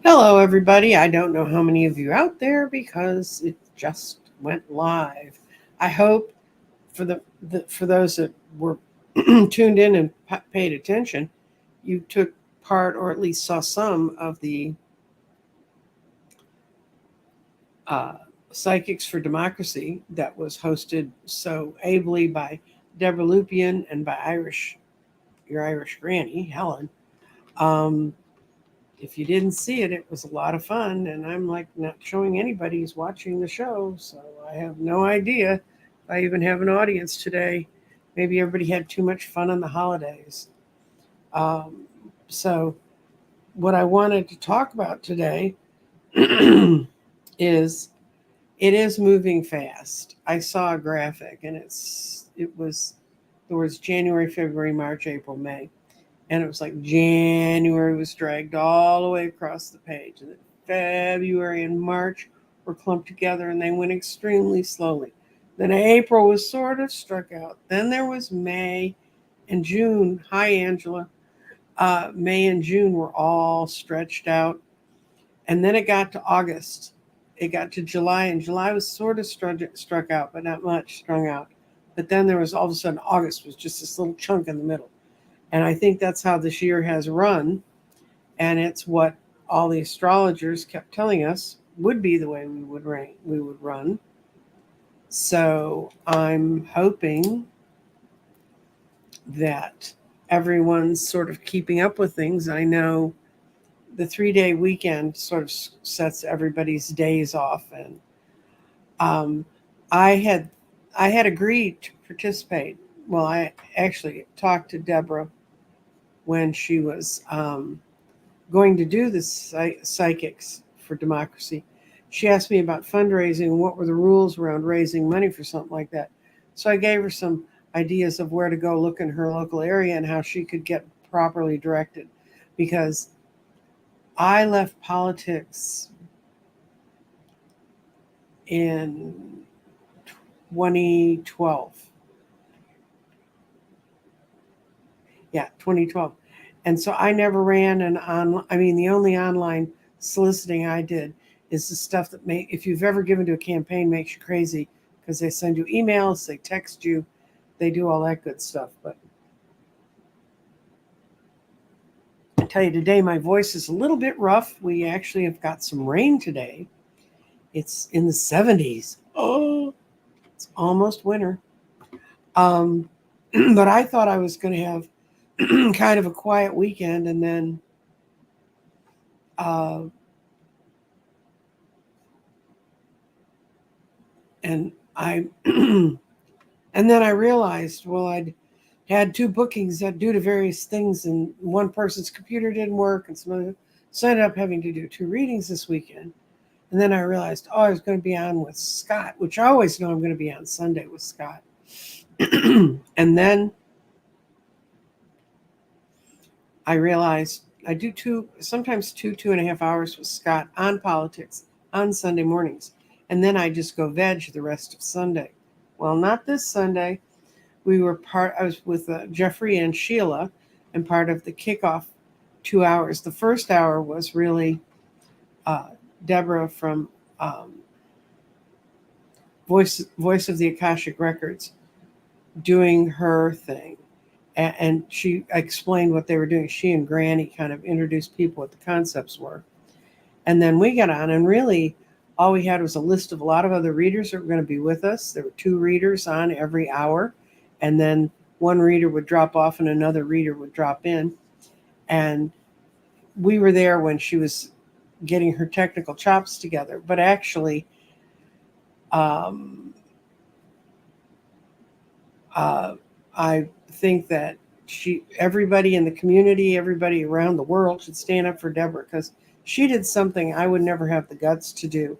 Hello, everybody. I don't know how many of you out there because it just went live. I hope for those that were tuned in and paid attention, you took part or at least saw some of the uh, Psychics for Democracy that was hosted so ably by Deborah Lupian and by your Irish granny Helen. Um, if you didn't see it, it was a lot of fun. And I'm like not showing anybody who's watching the show. So I have no idea if I even have an audience today. Maybe everybody had too much fun on the holidays. Um, so, what I wanted to talk about today is it is moving fast. I saw a graphic and there was January, February, March, April, May. And it was like January was dragged all the way across the page. And then February and March were clumped together and they went extremely slowly. Then April was sort of struck out. Then there was May and June. Hi, Angela. May and June were all stretched out. And then it got to August. It got to July, and July was sort of struck out, but not much strung out. But then there was all of a sudden August was just this little chunk in the middle. And I think that's how this year has run. And it's what all the astrologers kept telling us would be the way we would run. So I'm hoping that everyone's sort of keeping up with things. I know the 3-day weekend sort of sets everybody's days off, and um, I had I had agreed to participate. Well, I actually talked to Deborah when she was going to do the psychics for democracy. She asked me about fundraising and what were the rules around raising money for something like that. So I gave her some ideas of where to go look in her local area and how she could get properly directed. Because I left politics in 2012. Yeah, 2012. And so I never ran the only online soliciting I did is the stuff that if you've ever given to a campaign, makes you crazy because they send you emails, they text you, they do all that good stuff. But I tell you today, my voice is a little bit rough. We actually have got some rain today. It's in the 70s. Oh, it's almost winter. Um, but I thought I was going to have kind of a quiet weekend, and then uh, and I and then I realized, well, I'd had two bookings that due to various things, and one person's computer didn't work, and some other, so I ended up having to do two readings this weekend. And then I realized, oh, I was going to be on with Scott, which I always know I'm going to be on Sunday with Scott. And then I realized I do sometimes 2.5 hours with Scott on politics on Sunday mornings. And then I just go veg the rest of Sunday. Well, not this Sunday. I was with Jeffrey and Sheila and part of the kickoff 2 hours. The first hour was really uh, Deborah from Voice of the Akashic Records doing her thing. And she explained what they were doing. She and Granny kind of introduced people what the concepts were. And then we got on, and really all we had was a list of a lot of other readers that were going to be with us. There were 2 readers on every hour, and then one reader would drop off and another reader would drop in. And we were there when she was getting her technical chops together. But actually, um, uh, I think that everybody in the community, everybody around the world should stand up for Deborah because she did something I would never have the guts to do,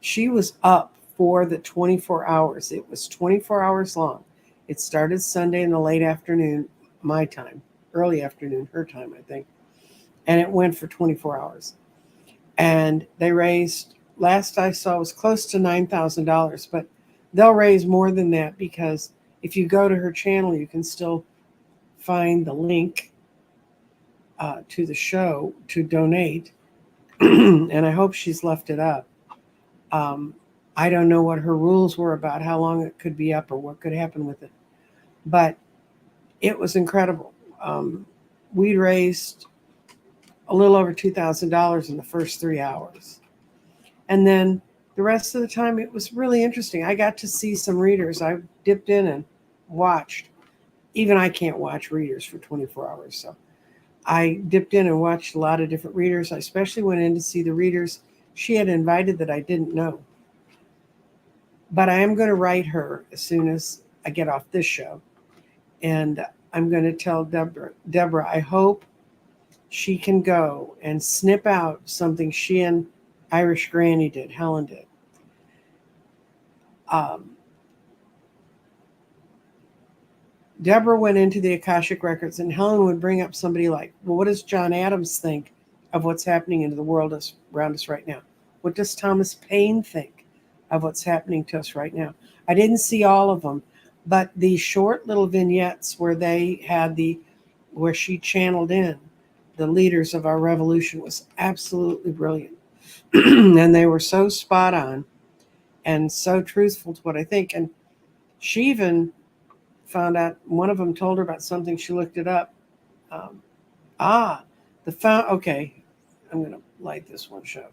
she was up for the 24 hours. It was 24 hours long. It started Sunday in the late afternoon, my time, early afternoon, her time, I think. And it went for 24 hours. And they raised, last I saw, was close to $9,000, but they'll raise more than that because if you go to her channel, you can still find the link to the show to donate. and I hope she's left it up. Um, I don't know what her rules were about how long it could be up or what could happen with it, but it was incredible. Um, we raised a little over $2,000 in the first 3 hours. And then the rest of the time, it was really interesting. I got to see some readers. I dipped in and watched. Even I can't watch readers for 24 hours. So I dipped in and watched a lot of different readers. I especially went in to see the readers she had invited that I didn't know. But I am going to write her as soon as I get off this show. And I'm going to tell Deborah, I hope she can go and snip out something she and Irish Granny did, Helen did. Um, Deborah went into the Akashic Records, and Helen would bring up somebody like, well, what does John Adams think of what's happening in the world around us right now? What does Thomas Paine think of what's happening to us right now? I didn't see all of them, but the short little vignettes where they had where she channeled in the leaders of our revolution was absolutely brilliant. And they were so spot on and so truthful to what I think. And she even found out, one of them told her about something, she looked it up. Um, ah, okay, I'm going to light this one show.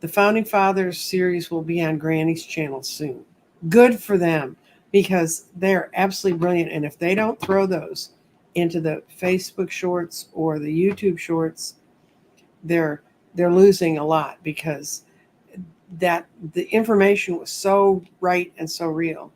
The Founding Fathers series will be on Granny's channel soon. Good for them, because they're absolutely brilliant. And if they don't throw those into the Facebook shorts or the YouTube shorts, they're losing a lot, because that the information was so right and so real.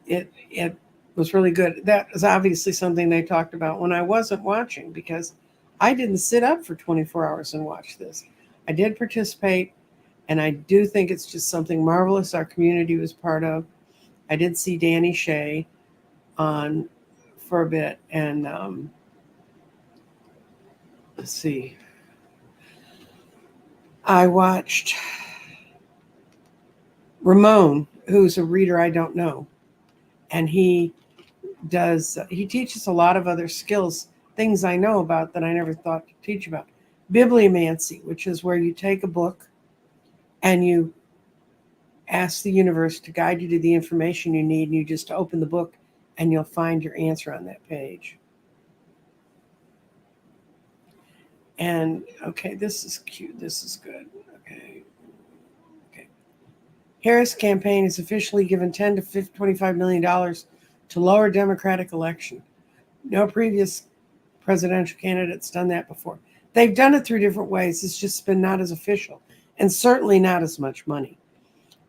It was really good. That is obviously something they talked about when I wasn't watching, because I didn't sit up for 24 hours and watch this. I did participate, and I do think it's just something marvelous our community was part of. I did see Danny Shea on for a bit, and let's see. I watched Ramon, who's a reader I don't know, and he teaches a lot of other skills, things I know about that I never thought to teach about. Bibliomancy, which is where you take a book and you ask the universe to guide you to the information you need, and you just open the book and you'll find your answer on that page. And okay, this is cute. This is good. Okay. Harris campaign has officially given $10 to $25 million to lower Democratic election. No previous presidential candidates done that before. They've done it through different ways. It's just been not as official, and certainly not as much money.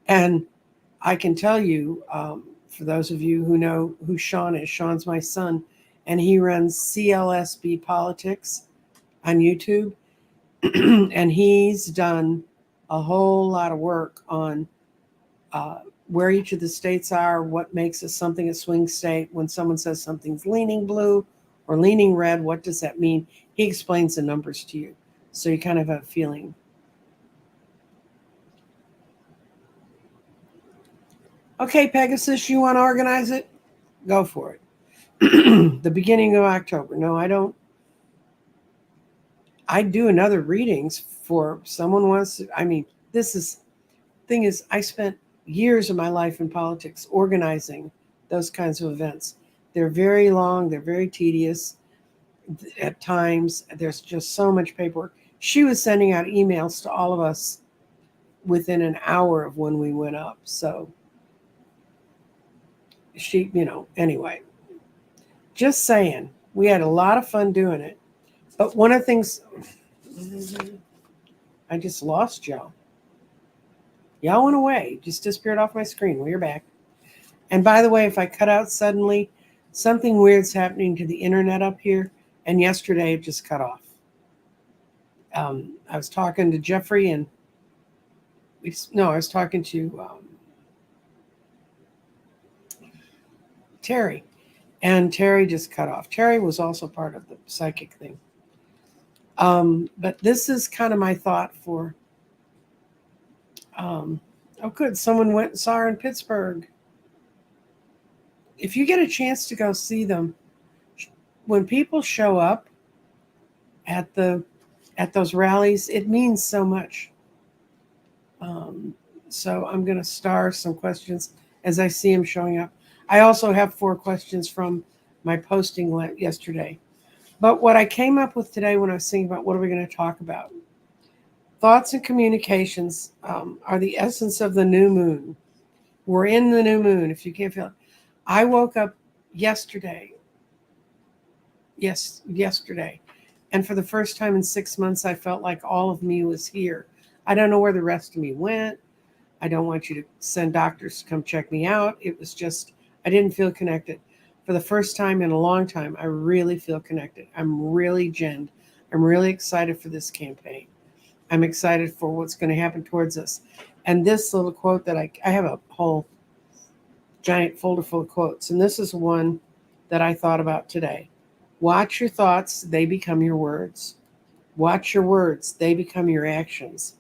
And I can tell you, for those of you who know who Sean is, Sean's my son, and he runs CLSB Politics on YouTube. And he's done a whole lot of work on where each of the states are, what makes something a swing state. When someone says something's leaning blue or leaning red, what does that mean? He explains the numbers to you, so you kind of have a feeling. Okay, Pegasus, you want to organize it? Go for it. The beginning of October. No, I don't. I do another readings for someone wants to, I mean, thing is, I spent years of my life in politics organizing those kinds of events. They're very long, they're very tedious at times. There's just so much paperwork. She was sending out emails to all of us within an hour of when we went up. So she, anyway, just saying, we had a lot of fun doing it. But one of the things, I just lost y'all. Y'all went away, just disappeared off my screen. Well, you're back. And by the way, if I cut out suddenly, something weird's happening to the internet up here. And yesterday it just cut off. I was talking to Jeffrey, and I was talking to Terry, and Terry just cut off. Terry was also part of the psychic thing. But this is kind of my thought for. Oh, good. Someone went and saw her in Pittsburgh. If you get a chance to go see them, when people show up at those rallies. It means so much. Um, so I'm going to star some questions as I see them showing up. I also have 4 questions from my posting yesterday. But what I came up with today when I was thinking about what are we going to talk about, thoughts and communications are the essence of the new moon. We're in the new moon, if you can't feel it. I woke up yesterday. Yesterday. And for the first time in 6 months, I felt like all of me was here. I don't know where the rest of me went. I don't want you to send doctors to come check me out. It was just, I didn't feel connected. For the first time in a long time, I really feel connected. I'm really genned. I'm really excited for this campaign. I'm excited for what's going to happen towards us. And this little quote that I have a whole giant folder full of quotes. And this is one that I thought about today. Watch your thoughts, they become your words. Watch your words, they become your actions.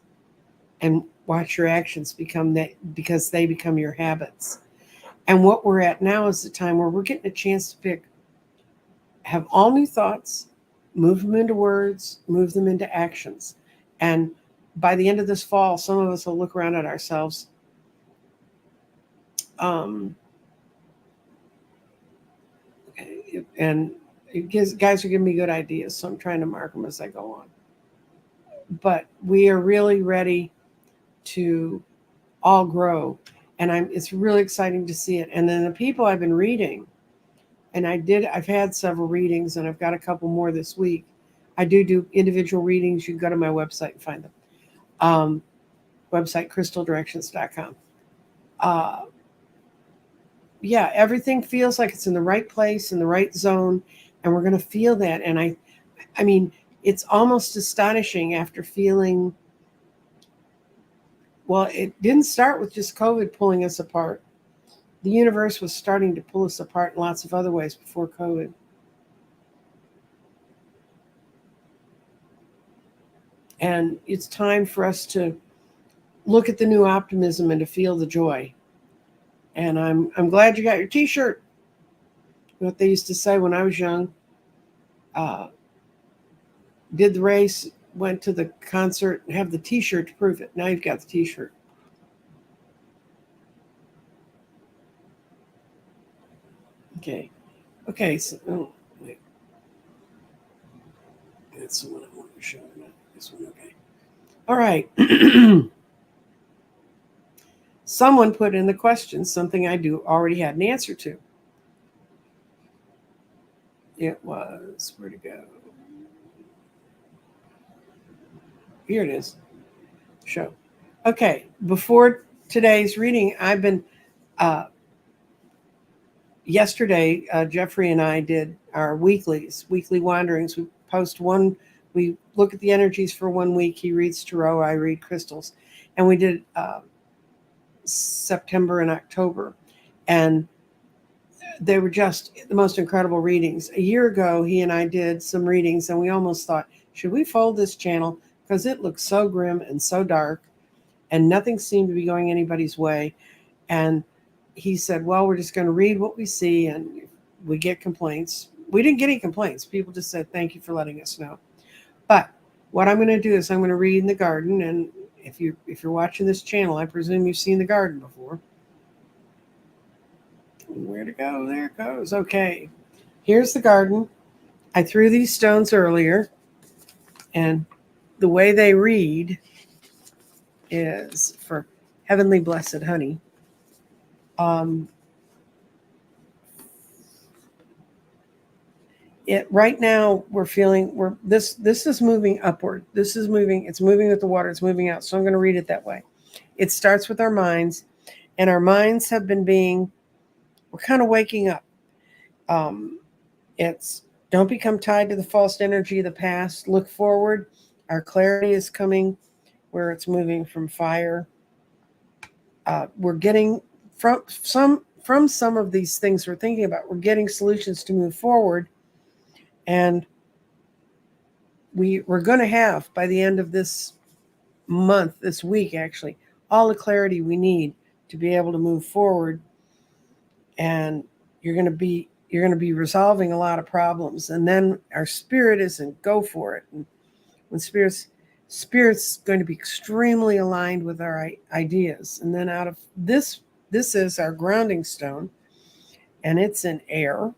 And watch your actions become that because they become your habits. And what we're at now is the time where we're getting a chance to have all new thoughts, move them into words, move them into actions. And by the end of this fall, some of us will look around at ourselves. And guys are giving me good ideas, so I'm trying to mark them as I go on. But we are really ready to all grow, and it's really exciting to see it. And then the people I've been reading, and I've had several readings, and I've got a couple more this week. I do individual readings. You can go to my website and find them. Website crystaldirections.com. Yeah, everything feels like it's in the right place, in the right zone, and we're going to feel that. And I mean, it's almost astonishing after feeling, well, it didn't start with just COVID pulling us apart. The universe was starting to pull us apart in lots of other ways before COVID. And it's time for us to look at the new optimism and to feel the joy. And I'm glad you got your T-shirt. What they used to say when I was young, did the race, went to the concert, and have the T-shirt to prove it. Now you've got the T-shirt. Okay, so, oh, wait. That's the one I want to show. Not this one, okay. All right. Someone put in the question something I already had an answer to. It was, where'd it go? Here it is. Show. Okay, before today's reading, I've been, yesterday, Jeffrey and I did our weekly wanderings. We post one, we look at the energies for 1 week. He reads tarot, I read crystals. And we did September and October. And they were just the most incredible readings. A year ago, he and I did some readings, and we almost thought, should we fold this channel? Because it looked so grim and so dark, and nothing seemed to be going anybody's way. And he said, well, we're just going to read what we see, and if we get complaints. We didn't get any complaints. People just said, thank you for letting us know. But what I'm going to do is I'm going to read in the garden, and if you're watching this channel, I presume you've seen the garden before. Where to go? There it goes. Okay. Here's the garden. I threw these stones earlier, and the way they read is for heavenly blessed honey. Right now this is moving upward. It's moving with the water, it's moving out. So I'm going to read it that way. It starts with our minds, and our minds have been we're kind of waking up. It's don't become tied to the false energy of the past. Look forward. Our clarity is coming where it's moving from fire. We're getting from some of these things we're thinking about, we're getting solutions to move forward. And we're going to have, by the end of this month, this week actually, all the clarity we need to be able to move forward. And you're going to be you're going to be resolving a lot of problems. And then our spirit isn't go for it. And when spirit's going to be extremely aligned with our ideas. And then out of this is our grounding stone, and it's in air.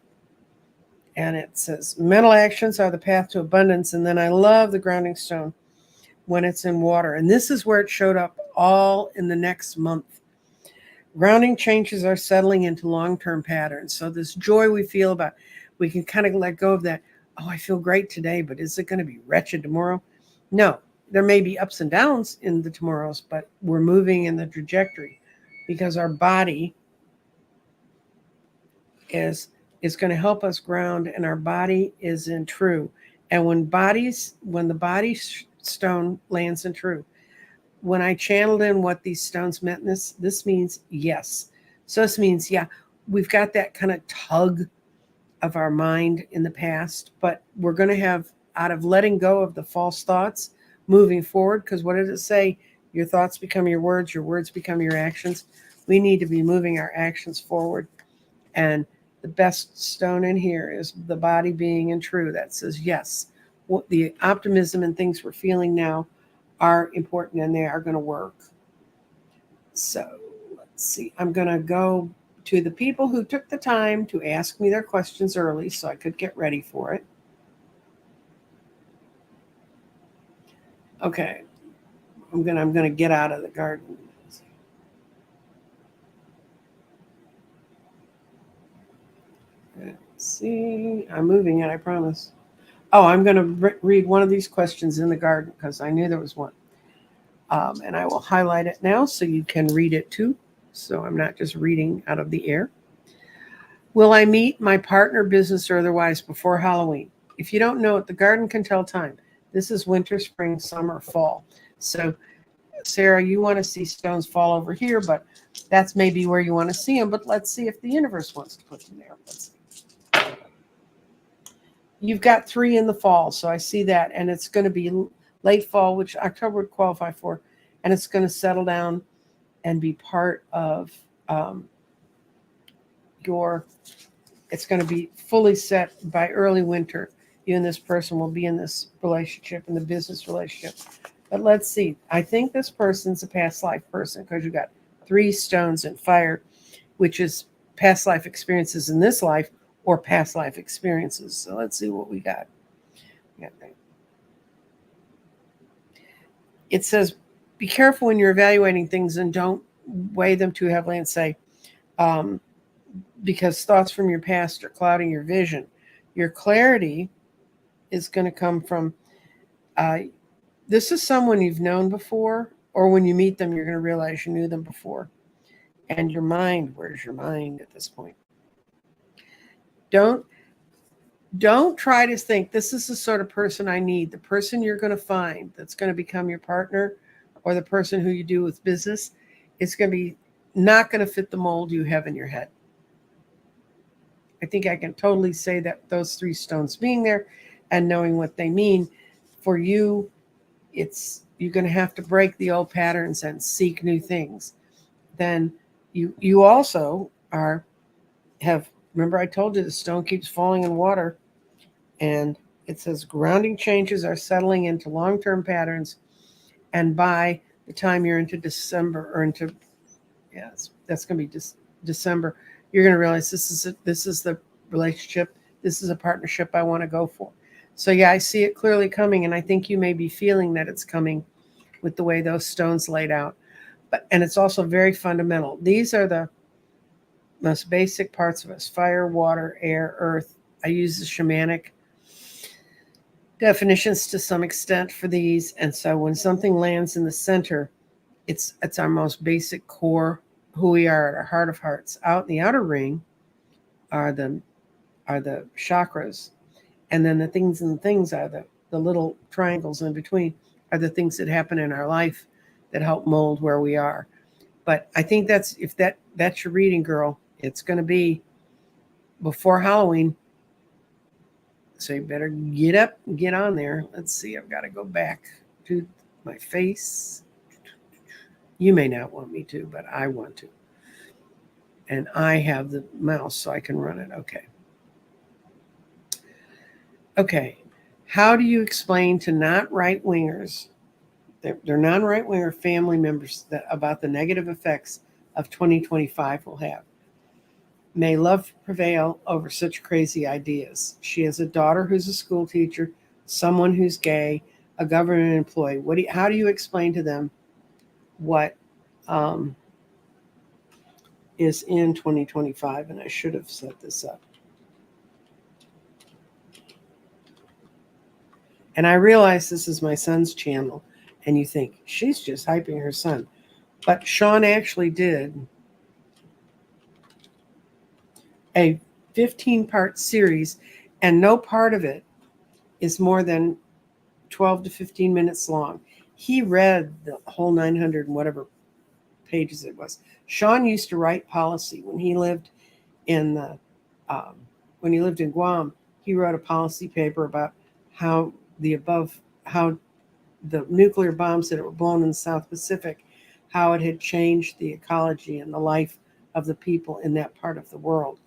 And it says mental actions are the path to abundance. And then I love the grounding stone when it's in water. And this is where it showed up all in the next month. Grounding changes are settling into long-term patterns. So this joy we feel about, we can kind of let go of that. Oh, I feel great today, but is it going to be wretched tomorrow? No, there may be ups and downs in the tomorrows, but we're moving in the trajectory because our body is going to help us ground, and our body is in true. And when the body stone lands in true, when I channeled in what these stones meant, this means yes. So this means, yeah, we've got that kind of tug of our mind in the past, but we're going to have, out of letting go of the false thoughts, moving forward. Because what does it say? Your thoughts become your words become your actions. We need to be moving our actions forward. And the best stone in here is the body being in true. That says, yes, what the optimism and things we're feeling now are important and they are going to work. So let's see. I'm going to go to the people who took the time to ask me their questions early so I could get ready for it. Okay. I'm going to get out of the garden. Let's see. I'm moving it, I promise. Oh, I'm going to read one of these questions in the garden because I knew there was one. And I will highlight it now so you can read it too. So I'm not just reading out of the air. Will I meet my partner, business or otherwise, before Halloween? If you don't know it, the garden can tell time. This is winter, spring, summer, fall. So, Sarah, you want to see stones fall over here, but that's maybe where you want to see them. But let's see if the universe wants to put them there. Let's see. You've got 3 in the fall, so I see that, and it's going to be late fall, which October would qualify for, and it's going to settle down and be part of it's going to be fully set by early winter. You and this person will be in this relationship, in the business relationship. But let's see. I think this person's a past life person because you got 3 stones in fire, which is past life experiences in this life or past life experiences. So let's see what we got. It says, be careful when you're evaluating things and don't weigh them too heavily and say, because thoughts from your past are clouding your vision. Your clarity is going to come from, this is someone you've known before, or when you meet them, you're going to realize you knew them before. And your mind, where's your mind at this point? Don't try to think this is the sort of person I need. The person you're going to find that's going to become your partner, or the person who you do with business, is going to be not going to fit the mold you have in your head. I think I can totally say that those 3 stones being there and knowing what they mean for you, you're going to have to break the old patterns and seek new things. Then you also remember I told you the stone keeps falling in water, and it says grounding changes are settling into long-term patterns, and by the time you're into December or into that's going to be December, you're going to realize this is the relationship, this is a partnership I want to go for. So yeah, I see it clearly coming, and I think you may be feeling that it's coming with the way those stones laid out. And it's also very fundamental. These are the most basic parts of us: fire, water, air, earth. I use the shamanic definitions to some extent for these. And so when something lands in the center, it's our most basic core, who we are at our heart of hearts. Out in the outer ring are the chakras. And then the things are the little triangles in between are the things that happen in our life that help mold where we are. But I think that's your reading, girl. It's going to be before Halloween. So you better get up and get on there. Let's see. I've got to go back to my face. You may not want me to, but I want to. And I have the mouse so I can run it. Okay. Okay. How do you explain to not right wingers, they're non right winger family members, that about the negative effects of 2025 will have? May love prevail over such crazy ideas. She has a daughter who's a school teacher, someone who's gay, a government employee. How do you explain to them what um, is in 2025? And I should have set this up. And I realize this is my son's channel, and you think she's just hyping her son. But Sean actually did a 15-part series, and no part of it is more than 12 to 15 minutes long. He read the whole 900 and whatever pages it was. Sean used to write policy when he lived in the um, when he lived in Guam. He wrote a policy paper about how how the nuclear bombs that were blown in the South Pacific, how it had changed the ecology and the life of the people in that part of the world.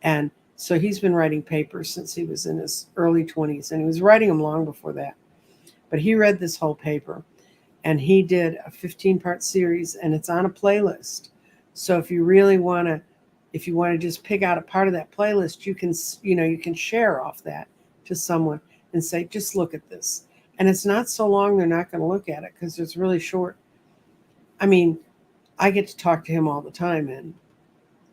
And so he's been writing papers since he was in his early 20s, and he was writing them long before that. But he read this whole paper, and he did a 15-part series, and it's on a playlist. So if you really want to, if you want to just pick out a part of that playlist, you can share off that to someone and say, just look at this. And it's not so long they're not going to look at it, because it's really short. I mean, I get to talk to him all the time, and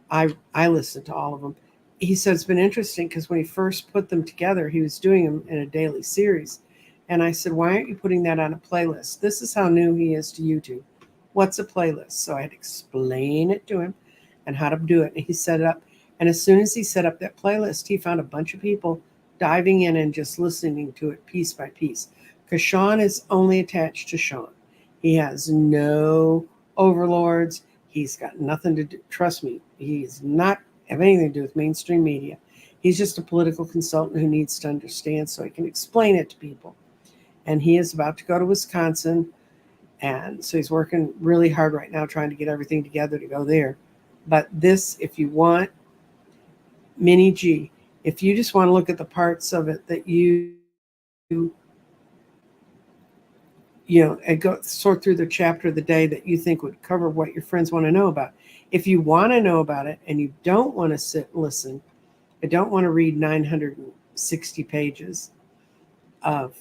I listen to all of them. He said it's been interesting because when he first put them together, he was doing them in a daily series. And I said, why aren't you putting that on a playlist? This is how new he is to YouTube. What's a playlist? So I had to explain it to him and how to do it. And he set it up. And as soon as he set up that playlist, he found a bunch of people diving in and just listening to it piece by piece. Because Sean is only attached to Sean. He has no overlords. He's got nothing to do. Trust me, he's not have anything to do with mainstream media. He's just a political consultant who needs to understand so he can explain it to people. And he is about to go to Wisconsin. And so he's working really hard right now trying to get everything together to go there. But this, if you want Mini G, if you just want to look at the parts of it that and go sort through the chapter of the day that you think would cover what your friends want to know about. If you want to know about it and you don't want to sit and listen, I don't want to read 960 pages of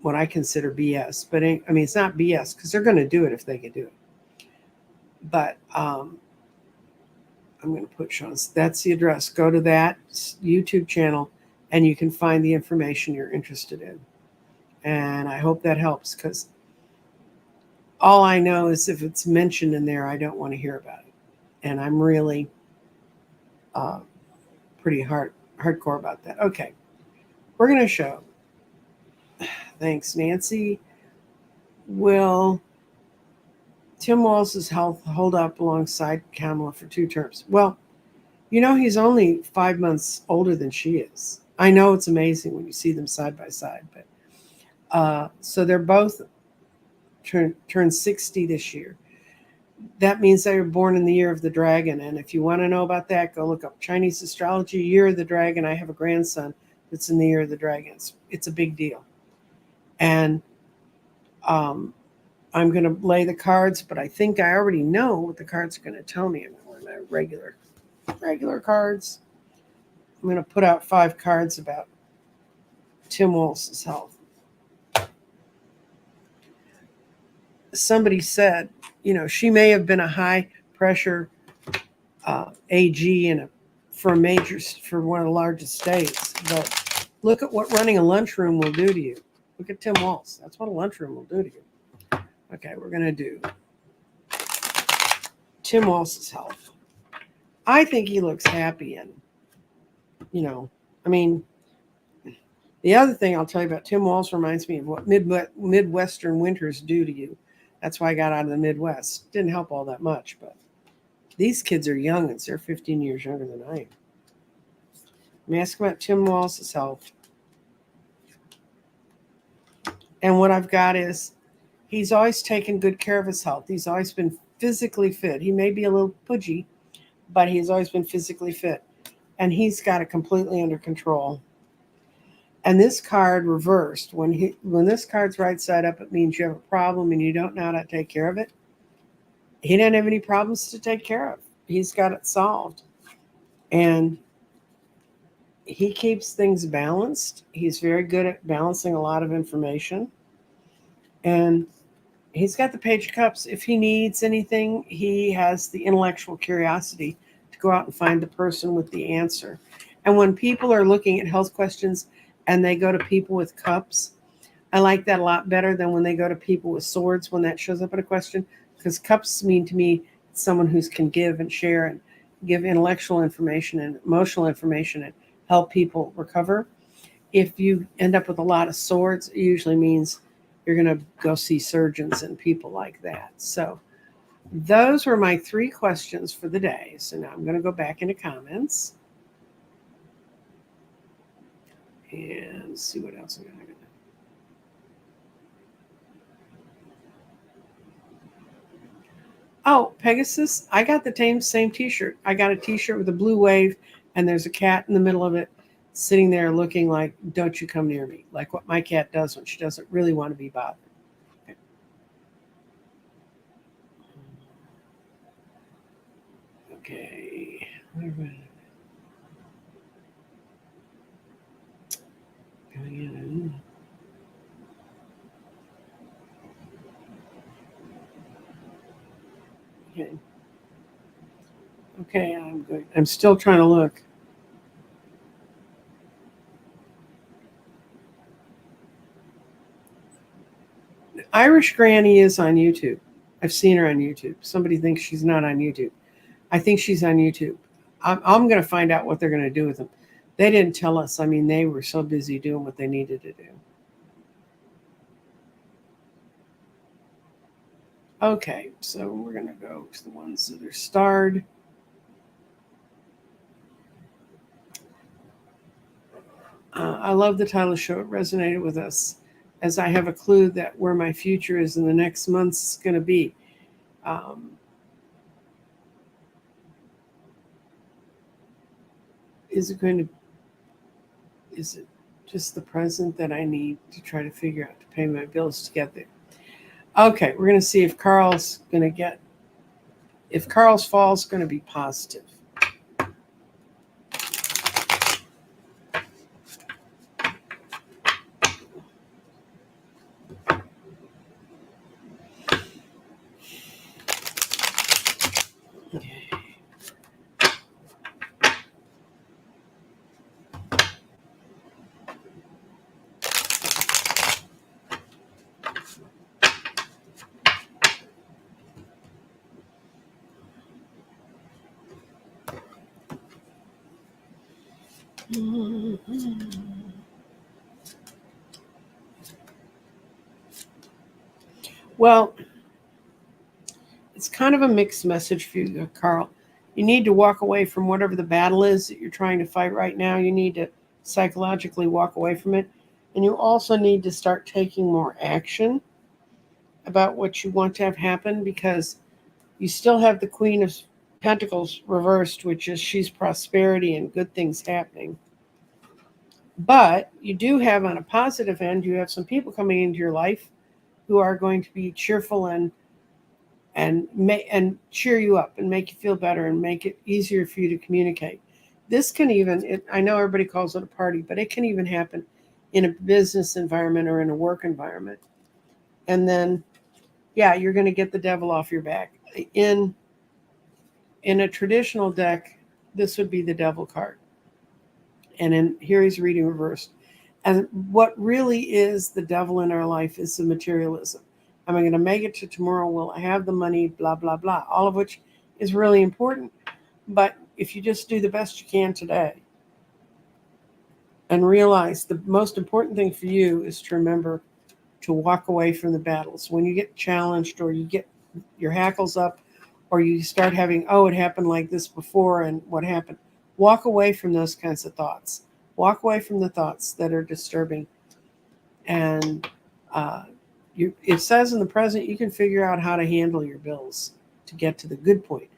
what I consider BS. But I mean, it's not BS because they're going to do it if they can do it. But I'm going to put Sean's. That's the address. Go to that YouTube channel and you can find the information you're interested in. And I hope that helps, because all I know is if it's mentioned in there, I don't want to hear about it. And I'm really pretty hardcore about that. Okay, we're going to show. Thanks, Nancy. Will Tim Walz's health hold up alongside Kamala for 2 terms? Well, he's only 5 months older than she is. I know it's amazing when you see them side by side, but so they're both turned 60 this year. That means they were born in the year of the dragon. And if you want to know about that, go look up Chinese astrology, year of the dragon. I have a grandson that's in the year of the dragon. It's a big deal. And I'm going to lay the cards, but I think I already know what the cards are going to tell me. I'm going to regular cards. I'm going to put out 5 cards about Tim Walz's health. Somebody said, she may have been a high pressure AG for one of the largest states, but look at what running a lunchroom will do to you. Look at Tim Walz. That's what a lunchroom will do to you. Okay, we're going to do Tim Walz's health. I think he looks happy, and I mean, the other thing I'll tell you about Tim Walz reminds me of what Midwestern winters do to you. That's why I got out of the Midwest. Didn't help all that much, but these kids are youngins. They're 15 years younger than I am. Let me ask about Tim Walz's health. And what I've got is he's always taken good care of his health. He's always been physically fit. He may be a little pudgy, but he's always been physically fit. And he's got it completely under control. And this card reversed, when this card's right side up, it means you have a problem and you don't know how to take care of it. He didn't have any problems to take care of. He's got it solved. And he keeps things balanced. He's very good at balancing a lot of information. And he's got the Page of Cups. If he needs anything, he has the intellectual curiosity to go out and find the person with the answer. And when people are looking at health questions and they go to people with cups, I like that a lot better than when they go to people with swords when that shows up in a question, because cups mean to me someone who can give and share and give intellectual information and emotional information and help people recover. If you end up with a lot of swords, it usually means you're going to go see surgeons and people like that. So those were my 3 questions for the day. So now I'm going to go back into comments and see what else I'm going to do. Oh, Pegasus, I got the same t-shirt. I got a t-shirt with a blue wave and there's a cat in the middle of it sitting there looking like, don't you come near me, like what my cat does when she doesn't really want to be bothered. Okay. Okay. Okay, I'm good. I'm still trying to look. Irish Granny is on YouTube. I've seen her on YouTube. Somebody thinks she's not on YouTube. I think she's on YouTube. I'm going to find out what they're going to do with them. They didn't tell us. I mean, they were so busy doing what they needed to do. Okay, so we're going to go to the ones that are starred. I love the title of the show. It resonated with us, as I have a clue that where my future is in the next months is going to be. Is it going to? Is it just the present that I need to try to figure out to pay my bills to get there? Okay, we're going to see if Carl's going to get. If Carl's fall is going to be positive. Well, it's kind of a mixed message for you, Carl. You need to walk away from whatever the battle is that you're trying to fight right now. You need to psychologically walk away from it. And you also need to start taking more action about what you want to have happen, because you still have the Queen of Pentacles reversed, which is she's prosperity and good things happening. But you do have, on a positive end, you have some people coming into your life who are going to be cheerful and cheer you up and make you feel better and make it easier for you to communicate. This can even, I know everybody calls it a party, but it can even happen in a business environment or in a work environment. And then, yeah, you're going to get the devil off your back. In a traditional deck, this would be the devil card. And here he's reading reversed. And what really is the devil in our life is the materialism. Am I going to make it to tomorrow? Will I have the money? Blah, blah, blah. All of which is really important. But if you just do the best you can today and realize the most important thing for you is to remember to walk away from the battles. When you get challenged or you get your hackles up or you start having, oh, it happened like this before and what happened? Walk away from those kinds of thoughts. Walk away from the thoughts that are disturbing. And it says in the present, you can figure out how to handle your bills to get to the good point.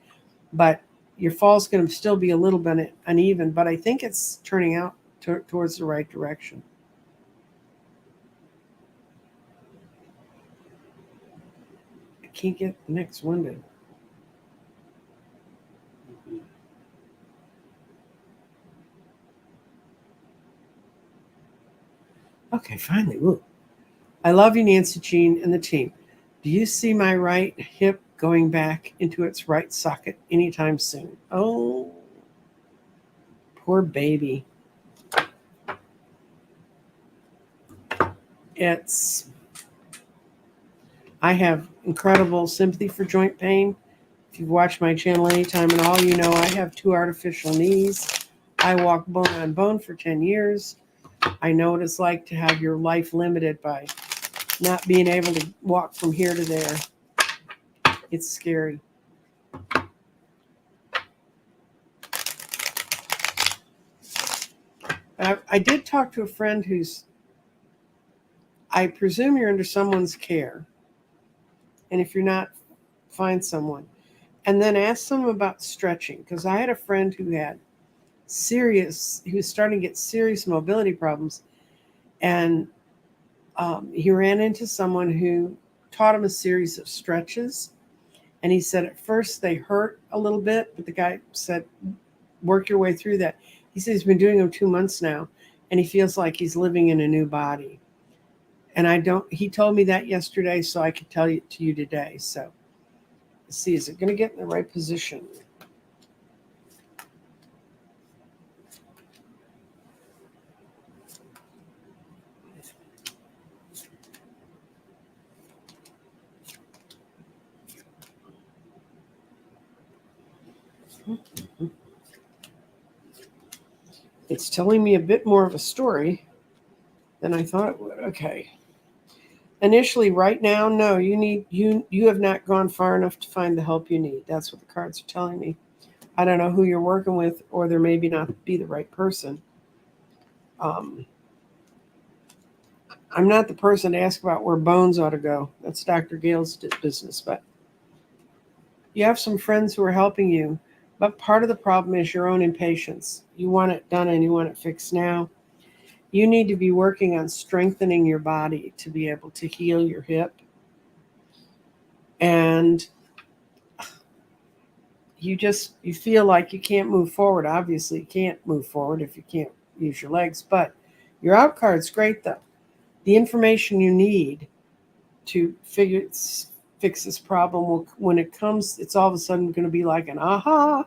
But your fall's going to still be a little bit uneven, but I think it's turning out towards the right direction. can't get the next one to. Okay, finally. Ooh. I love you, Nancy Jean, and the team. Do you see my right hip going back into its right socket anytime soon? Oh, poor baby. It's. I have incredible sympathy for joint pain. If you've watched my channel anytime at all, you know I have 2 artificial knees. I walked bone on bone for 10 years. I know what it's like to have your life limited by not being able to walk from here to there. It's scary. I did talk to a friend who's, I presume you're under someone's care. And if you're not, find someone. And then ask them about stretching. Because I had a friend who was starting to get serious mobility problems. And he ran into someone who taught him a series of stretches. And he said at first they hurt a little bit, but the guy said, work your way through that. He said he's been doing them 2 months now, and he feels like he's living in a new body. And he told me that yesterday, so I could tell it to you today. So let's see, is it going to get in the right position? It's telling me a bit more of a story than I thought it would. Okay. Initially, right now, no, you have not gone far enough to find the help you need. That's what the cards are telling me. I don't know who you're working with, or there may be not be the right person. I'm not the person to ask about where bones ought to go. That's Dr. Gale's business. But you have some friends who are helping you. But part of the problem is your own impatience. You want it done and you want it fixed now. You need to be working on strengthening your body to be able to heal your hip. And you feel like you can't move forward. Obviously, you can't move forward if you can't use your legs. But your out card's great, though. The information you need to fix this problem when it comes, it's all of a sudden going to be like an aha.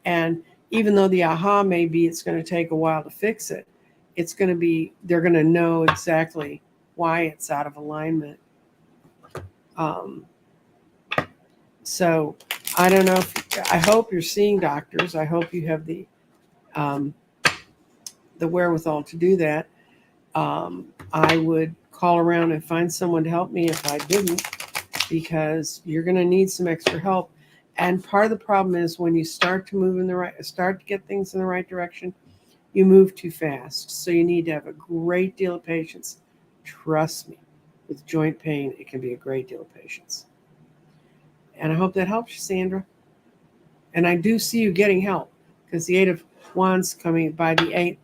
And even though the aha may be it's going to take a while to fix it, it's going to be, they're going to know exactly why it's out of alignment. So I don't know I hope you're seeing doctors. I hope you have the wherewithal to do that. I would call around and find someone to help me if I didn't, because you're going to need some extra help. And part of the problem is when you start to get things in the right direction, you move too fast. So you need to have a great deal of patience. Trust me, with joint pain, it can be a great deal of patience. And I hope that helps you, Sandra. And I do see you getting help, because the 8 of Wands coming by the 8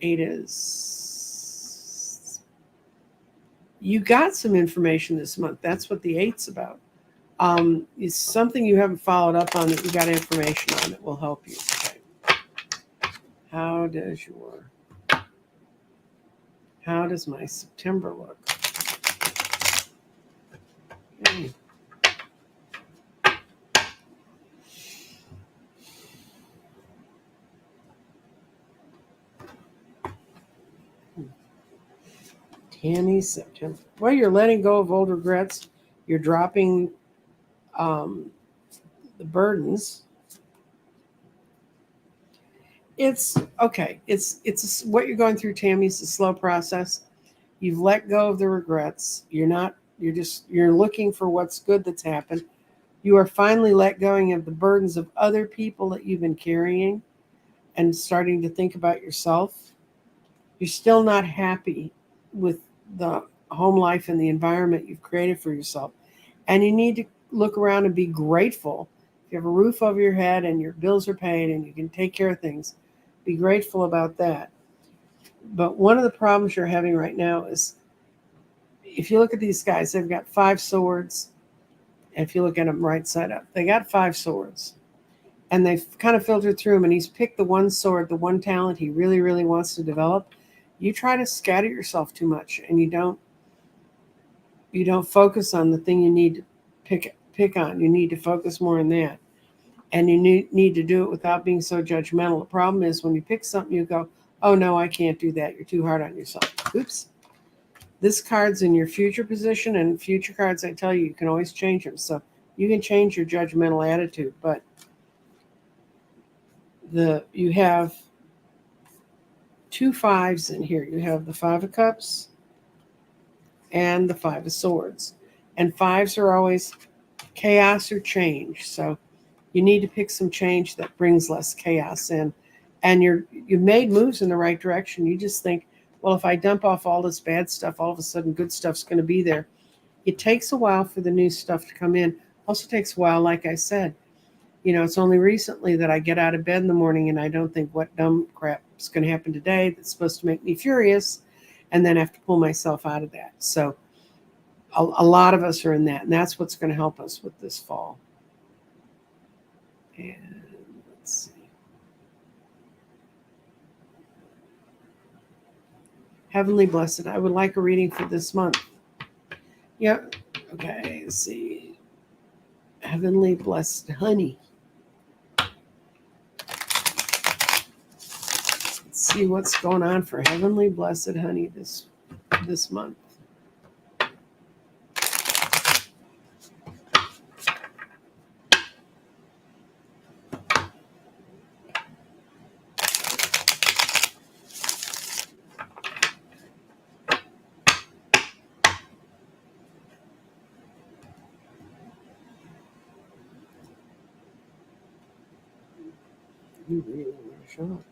is, you got some information this month. That's what the 8's about. It's something you haven't followed up on that you got information on that will help you. Okay. How does my September look? Okay. Tammy, September. Well, you're letting go of old regrets. You're dropping the burdens. It's okay. It's what you're going through, Tammy. It's a slow process. You've let go of the regrets. You're looking for what's good that's happened. You are finally let going of the burdens of other people that you've been carrying and starting to think about yourself. You're still not happy with the home life and the environment you've created for yourself. And you need to look around and be grateful. If you have a roof over your head and your bills are paid and you can take care of things, be grateful about that. But one of the problems you're having right now is, if you look at these guys, they've got 5 swords. If you look at them right side up, they got 5 swords. And they've kind of filtered through him, and he's picked the one sword, the one talent he really, really wants to develop. You try to scatter yourself too much, and you don't focus on the thing you need to pick on. You need to focus more on that, and you need to do it without being so judgmental. The problem is when you pick something, you go, "Oh no, I can't do that. You're too hard on yourself." Oops. This card's in your future position, and future cards, I tell you, you can always change them. So you can change your judgmental attitude, but you have 2 5s in here. You have the 5 of Cups and the 5 of Swords. And 5s are always chaos or change. So you need to pick some change that brings less chaos in. And you've made moves in the right direction. You just think, well, if I dump off all this bad stuff, all of a sudden good stuff's going to be there. It takes a while for the new stuff to come in. Also takes a while, like I said. It's only recently that I get out of bed in the morning and I don't think what dumb crap is going to happen today that's supposed to make me furious, and then have to pull myself out of that. So a lot of us are in that, and that's what's going to help us with this fall. And let's see. Heavenly Blessed. I would like a reading for this month. Yep. Okay, let's see. Heavenly Blessed Honey. Let's see what's going on for Heavenly Blessed Honey this month. You really want to show up.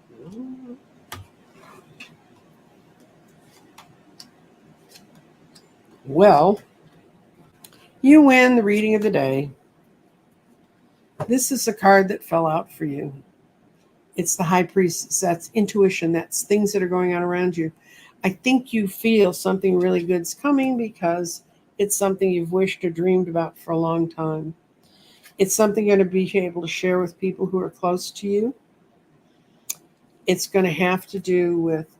Well, you win the reading of the day. This is a card that fell out for you. It's the High Priestess. That's intuition. That's things that are going on around you. I think you feel something really good's coming because it's something you've wished or dreamed about for a long time. It's something you're going to be able to share with people who are close to you. It's going to have to do with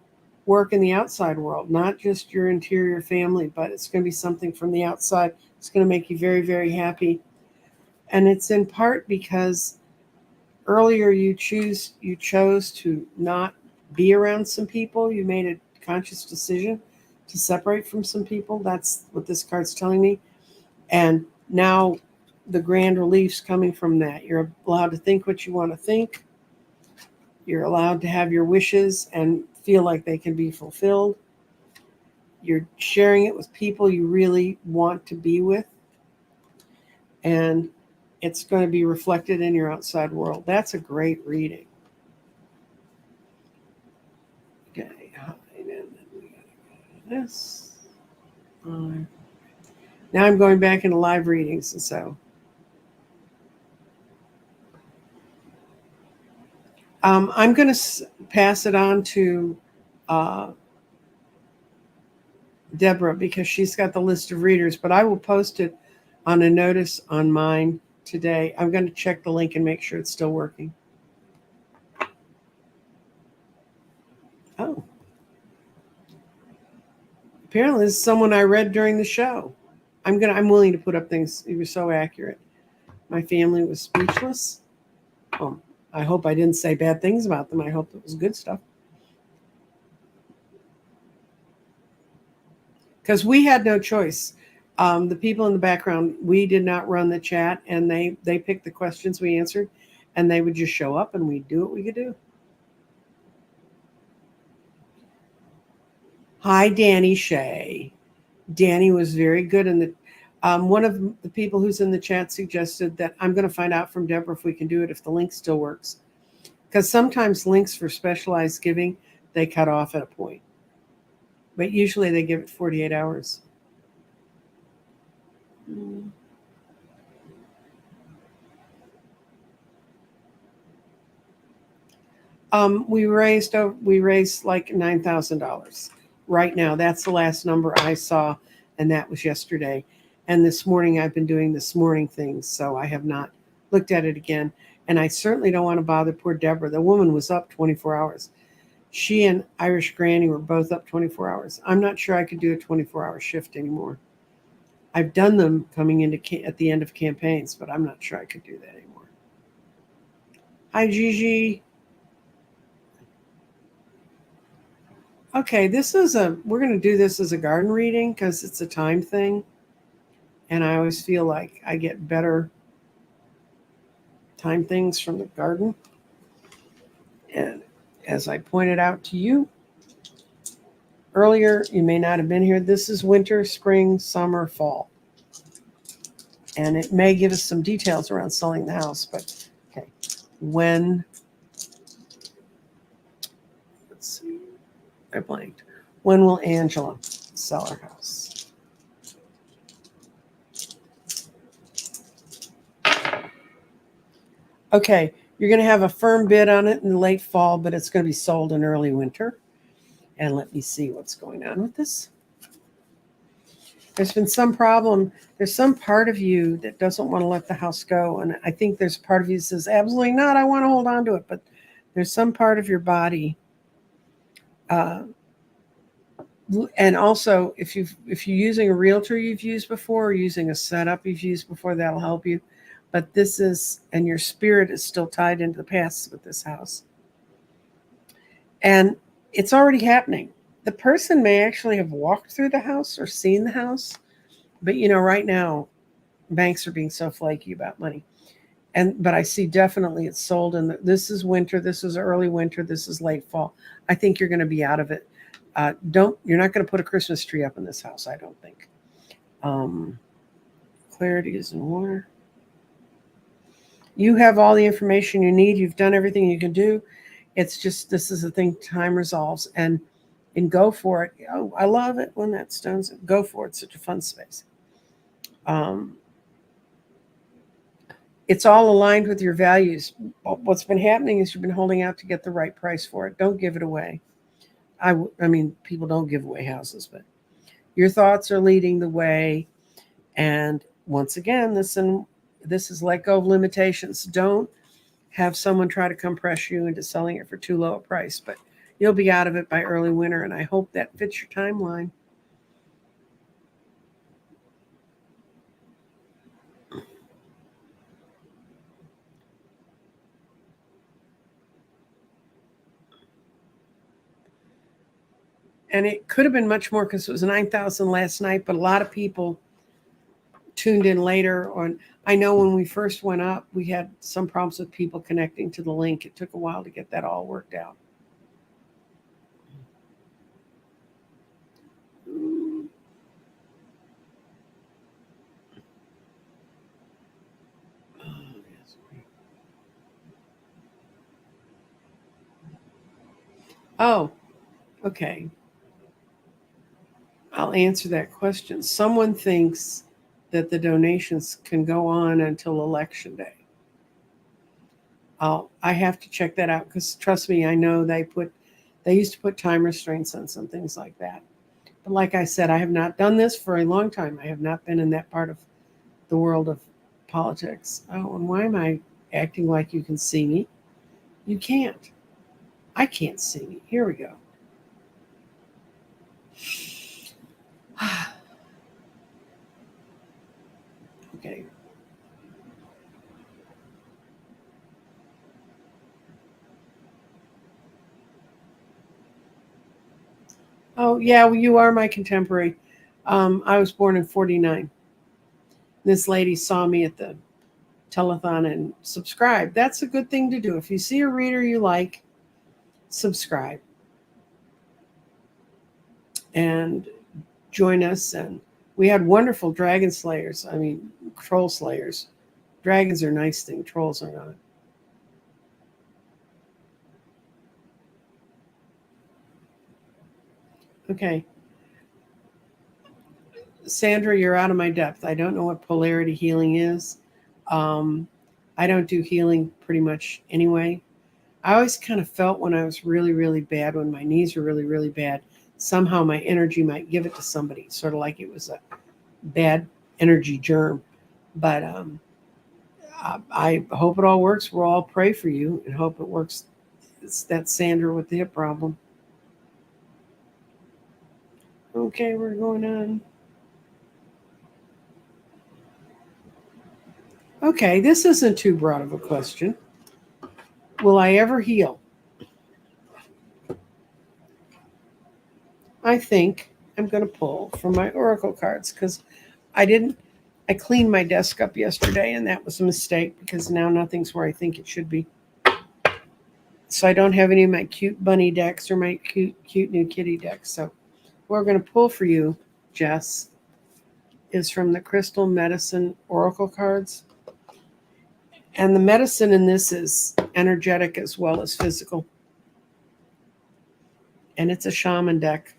work in the outside world, not just your interior family, but it's going to be something from the outside. It's going to make you very, very happy. And it's in part because earlier you chose to not be around some people. You made a conscious decision to separate from some people. That's what this card's telling me. And now the grand relief's coming from that. You're allowed to think what you want to think. You're allowed to have your wishes and feel like they can be fulfilled. You're sharing it with people you really want to be with. And it's going to be reflected in your outside world. That's a great reading. Okay, and then we got this. Now I'm going back into live readings, and so I'm going to pass it on to Deborah because she's got the list of readers, but I will post it on a notice on mine today. I'm going to check the link and make sure it's still working. Oh. Apparently this is someone I read during the show. I'm willing to put up things. You were so accurate. My family was speechless. I hope I didn't say bad things about them. I hope it was good stuff. Because we had no choice. The people in the background, we did not run the chat, and they picked the questions we answered, and they would just show up, and we'd do what we could do. Hi, Danny Shea. Danny was very good in the. One of the people who's in the chat suggested that I'm going to find out from Deborah if we can do it, if the link still works. Because sometimes links for specialized giving, they cut off at a point. But usually they give it 48 hours. We raised like $9,000 right now. That's the last number I saw, and that was yesterday. And this morning I've been doing this morning things, so I have not looked at it again. And I certainly don't want to bother poor Deborah. The woman was up 24 hours. She and Irish Granny were both up 24 hours. I'm not sure I could do a 24-hour shift anymore. I've done them coming into at the end of campaigns, but I'm not sure I could do that anymore. Hi, Gigi. Okay, we're going to do this as a garden reading because it's a time thing. And I always feel like I get better time things from the garden. And as I pointed out to you earlier, you may not have been here. This is winter, spring, summer, fall. And it may give us some details around selling the house, but okay. Let's see, I blanked. When will Angela sell her house? Okay, you're going to have a firm bid on it in the late fall, but it's going to be sold in early winter. And let me see what's going on with this. There's been some problem. There's some part of you that doesn't want to let the house go. And I think there's part of you that says, absolutely not, I want to hold on to it. But there's some part of your body. And also, if you're using a realtor you've used before or using a setup you've used before, that'll help you. But and your spirit is still tied into the past with this house. And it's already happening. The person may actually have walked through the house or seen the house, but right now banks are being so flaky about money. But I see definitely it's sold, and this is winter, this is early winter, this is late fall. I think you're going to be out of it. You're not going to put a Christmas tree up in this house, I don't think. Clarity is in water. You have all the information you need. You've done everything you can do. It's just, this is a thing time resolves, and go for it. Oh, I love it when that stone's, go for it. Such a fun space. It's all aligned with your values. What's been happening is you've been holding out to get the right price for it. Don't give it away. I mean, people don't give away houses, but your thoughts are leading the way. And once again, this is let go of limitations. Don't have someone try to compress you into selling it for too low a price, but you'll be out of it by early winter, and I hope that fits your timeline. And it could have been much more because it was 9,000 last night, but a lot of people tuned in later on. I know when we first went up, we had some problems with people connecting to the link. It took a while to get that all worked out. Oh, okay. I'll answer that question. Someone thinks that the donations can go on until election day. I have to check that out because trust me, I know they used to put time restraints on some things like that. But like I said, I have not done this for a long time. I have not been in that part of the world of politics. Oh, and why am I acting like you can see me? You can't. I can't see me. Here we go. Okay. Oh, yeah, well, you are my contemporary. I was born in 49. This lady saw me at the telethon and subscribed. That's a good thing to do. If you see a reader you like, subscribe and join us. And we had wonderful dragon slayers. I mean, troll slayers. Dragons are a nice thing. Trolls are not. Okay. Sandra, you're out of my depth. I don't know what polarity healing is. I don't do healing pretty much anyway. I always kind of felt when I was really, really bad, when my knees were really, really bad, somehow my energy might give it to somebody, sort of like it was a bad energy germ. But I hope it all works. We'll all pray for you and hope it works. It's that Sandra with the hip problem. Okay, we're going on. Okay, this isn't too broad of a question. Will I ever heal? I think I'm going to pull from my oracle cards because I didn't. I cleaned my desk up yesterday, and that was a mistake because now nothing's where I think it should be. So I don't have any of my cute bunny decks or my cute new kitty decks. So what we're going to pull for you, Jess, is from the Crystal Medicine Oracle cards. And the medicine in this is energetic as well as physical. And it's a shaman deck.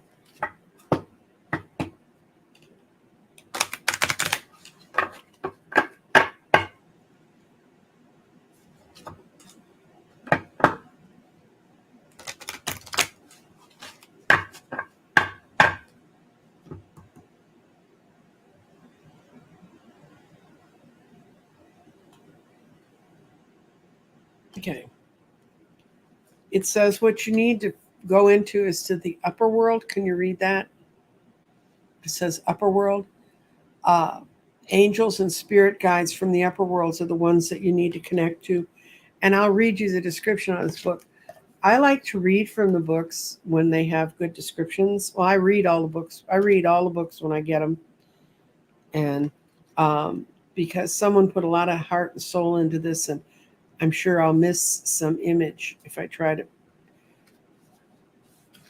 Okay. It says what you need to go into is to the upper world. Can you read that? It says upper world. Uh, Angels and spirit guides from the upper worlds are the ones that you need to connect to. And I'll read you the description of this book. I like to read from the books when they have good descriptions. Well, I read all the books. I read all the books when I get them. And because someone put a lot of heart and soul into this, and I'm sure I'll miss some image if I try to.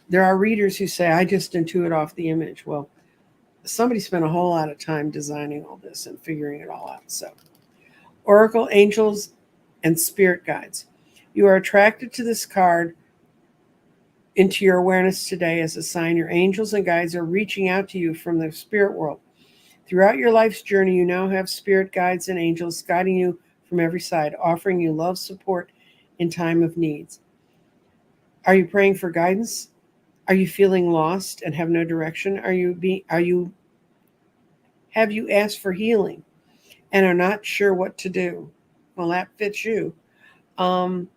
There are readers who say, I just intuit off the image. Well, somebody spent a whole lot of time designing all this and figuring it all out. So, Oracle, Angels, and Spirit Guides. You are attracted to this card into your awareness today as a sign your angels and guides are reaching out to you from the spirit world. Throughout your life's journey, you now have spirit guides and angels guiding you from every side, offering you love, support in time of needs. Are you praying for guidance? Are you feeling lost and have no direction? Have you asked for healing and are not sure what to do? Well, that fits you. Um,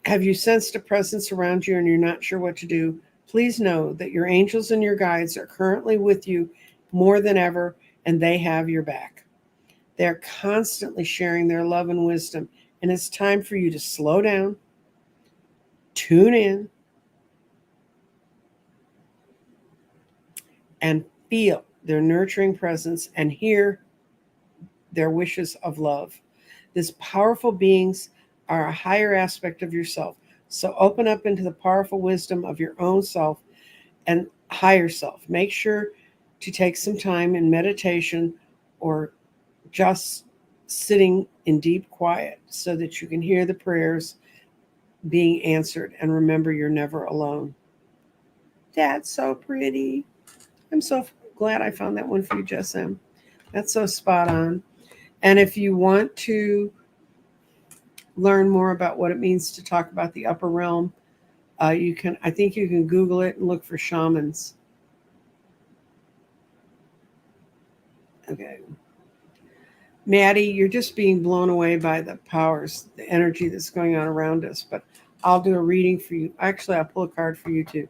have you sensed a presence around you and you're not sure what to do? Please know that your angels and your guides are currently with you more than ever, and they have your back. They're constantly sharing their love and wisdom, and it's time for you to slow down, tune in, and feel their nurturing presence and hear their wishes of love. These powerful beings are a higher aspect of yourself. So open up into the powerful wisdom of your own self and higher self. Make sure to take some time in meditation or just sitting in deep quiet so that you can hear the prayers being answered and remember you're never alone. That's so pretty. I'm so glad I found that one for you, Jess M. That's so spot on. And if you want to learn more about what it means to talk about the upper realm, you can. I think you can Google it and look for shamans. Okay, Maddie, you're just being blown away by the powers, the energy that's going on around us. But I'll do a reading for you. Actually, I'll pull a card for you too.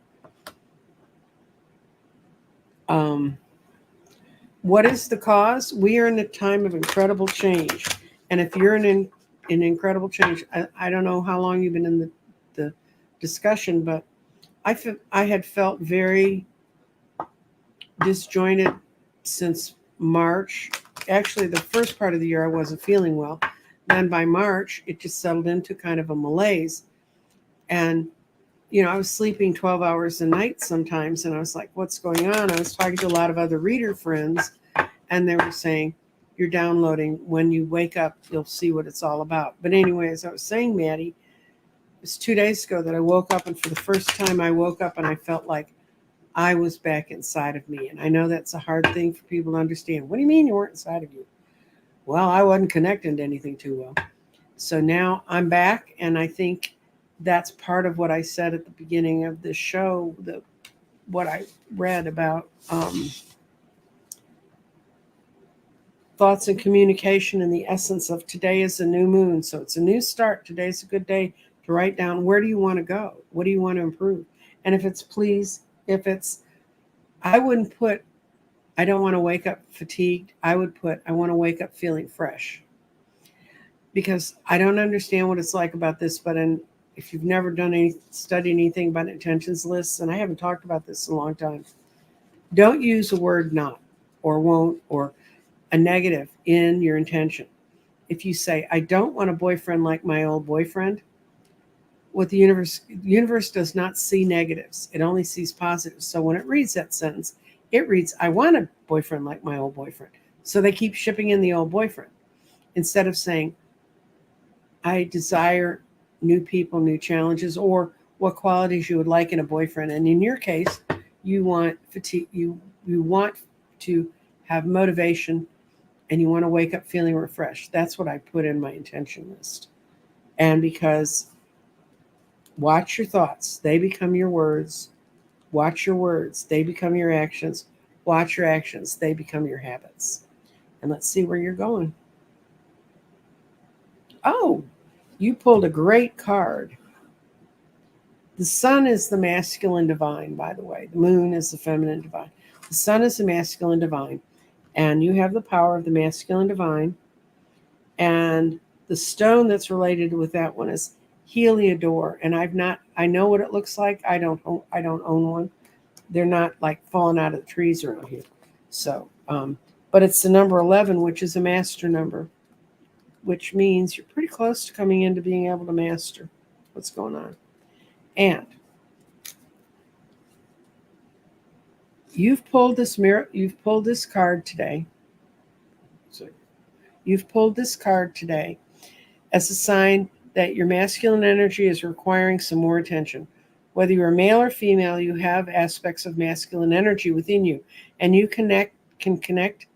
What is the cause? We are in a time of incredible change, and if you're in incredible change, I don't know how long you've been in the discussion, but I had felt very disjointed since March. Actually, the first part of the year I wasn't feeling well. Then by March, it just settled into kind of a malaise. And, I was sleeping 12 hours a night sometimes, and I was like, what's going on? I was talking to a lot of other reader friends, and they were saying, you're downloading. When you wake up, you'll see what it's all about. But anyway, as I was saying, Maddie, it was 2 days ago that I woke up, and for the first time I woke up and I felt like I was back inside of me. And I know that's a hard thing for people to understand. What do you mean you weren't inside of you? Well, I wasn't connecting to anything too well. So now I'm back, and I think that's part of what I said at the beginning of the show, what I read about thoughts and communication in the essence of today is a new moon. So it's a new start. Today's a good day to write down, where do you want to go? What do you want to improve? And if it's please, if it's, I wouldn't put, I don't want to wake up fatigued. I would put, I want to wake up feeling fresh. Because I don't understand what it's like about this, but if you've never studied anything about intentions lists, and I haven't talked about this in a long time, don't use the word not or won't or a negative in your intention. If you say, I don't want a boyfriend like my old boyfriend, what the universe does not see negatives. It only sees positives. So when it reads that sentence, it reads, I want a boyfriend like my old boyfriend. So they keep shipping in the old boyfriend instead of saying, I desire new people, new challenges, or what qualities you would like in a boyfriend. And in your case, you want fatigue, you want to have motivation, and you want to wake up feeling refreshed. That's what I put in my intention list. And because watch your thoughts, they become your words. Watch your words, they become your actions. Watch your actions, they become your habits. And let's see where you're going. Oh, you pulled a great card. The sun is the masculine divine, by the way. The moon is the feminine divine. The sun is the masculine divine. And you have the power of the masculine divine. And the stone that's related with that one is Heliodor. And I know what it looks like. I don't own one. They're not like falling out of the trees around here. So, but it's the number 11, which is a master number, which means you're pretty close to coming into being able to master what's going on. And you've pulled this card today. So you've pulled this card today as a sign that your masculine energy is requiring some more attention. Whether you're male or female, you have aspects of masculine energy within you, and you can connect